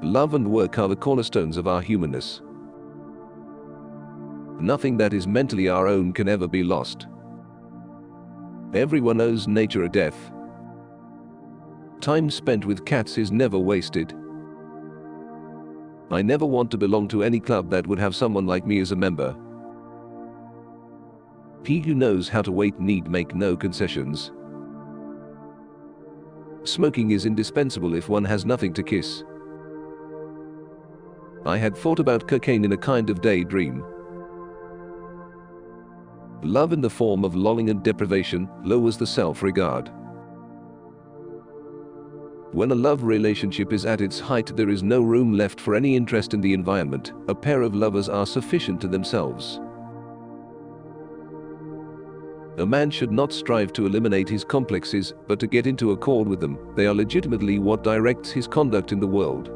Love and work are the cornerstones of our humanness. Nothing that is mentally our own can ever be lost. Everyone owes nature a death. Time spent with cats is never wasted. I never want to belong to any club that would have someone like me as a member. He who knows how to wait need make no concessions. Smoking is indispensable if one has nothing to kiss. I had thought about cocaine in a kind of daydream. Love in the form of lolling and deprivation lowers the self-regard. When a love relationship is at its height, there is no room left for any interest in the environment. A pair of lovers are sufficient to themselves. A man should not strive to eliminate his complexes, but to get into accord with them. They are legitimately what directs his conduct in the world.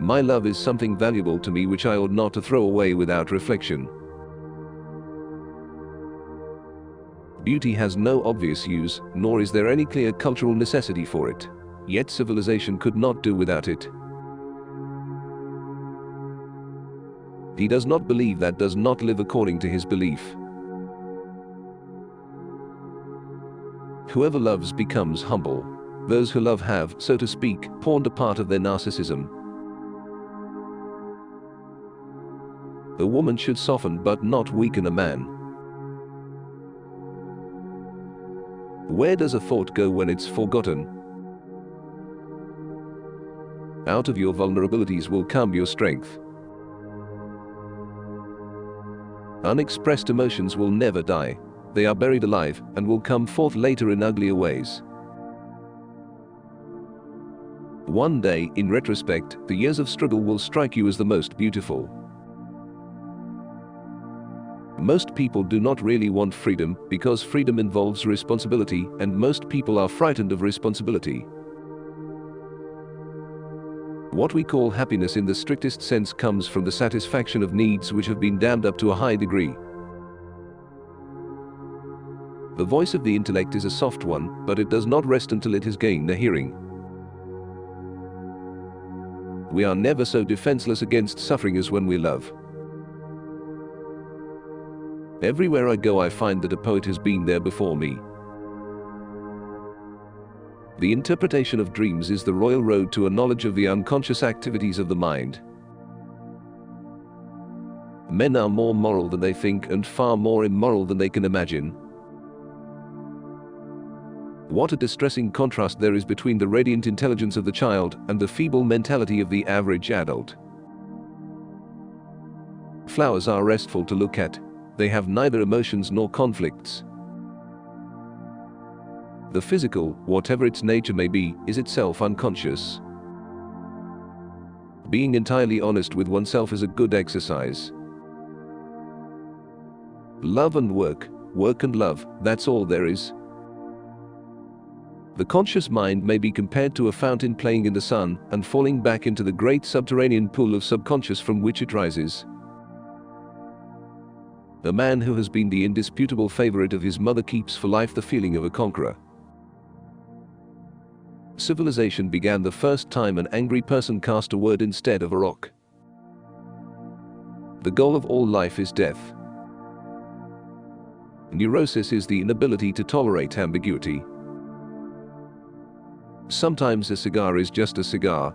My love is something valuable to me which I ought not to throw away without reflection. Beauty has no obvious use, nor is there any clear cultural necessity for it. Yet civilization could not do without it. He does not believe that does not live according to his belief. Whoever loves becomes humble. Those who love have, so to speak, pawned a part of their narcissism. A woman should soften but not weaken a man. Where does a thought go when it's forgotten? Out of your vulnerabilities will come your strength. Unexpressed emotions will never die. They are buried alive and will come forth later in uglier ways. One day, in retrospect, the years of struggle will strike you as the most beautiful. Most people do not really want freedom because freedom involves responsibility, and most people are frightened of responsibility. What we call happiness in the strictest sense comes from the satisfaction of needs which have been dammed up to a high degree. The voice of the intellect is a soft one, but it does not rest until it has gained a hearing. We are never so defenseless against suffering as when we love. Everywhere I go I find that a poet has been there before me. The interpretation of dreams is the royal road to a knowledge of the unconscious activities of the mind. Men are more moral than they think and far more immoral than they can imagine. What a distressing contrast there is between the radiant intelligence of the child and the feeble mentality of the average adult. Flowers are restful to look at. They have neither emotions nor conflicts. The physical, whatever its nature may be, is itself unconscious. Being entirely honest with oneself is a good exercise. Love and work, work and love, that's all there is. The conscious mind may be compared to a fountain playing in the sun and falling back into the great subterranean pool of subconscious from which it rises. A man who has been the indisputable favorite of his mother keeps for life the feeling of a conqueror. Civilization began the first time an angry person cast a word instead of a rock. The goal of all life is death. Neurosis is the inability to tolerate ambiguity. Sometimes a cigar is just a cigar.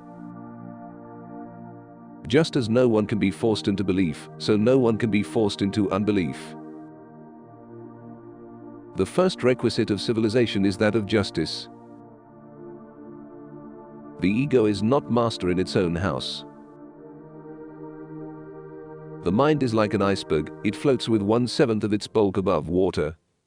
Just as no one can be forced into belief, so no one can be forced into unbelief. The first requisite of civilization is that of justice. The ego is not master in its own house. The mind is like an iceberg, it floats with 1/7 of its bulk above water.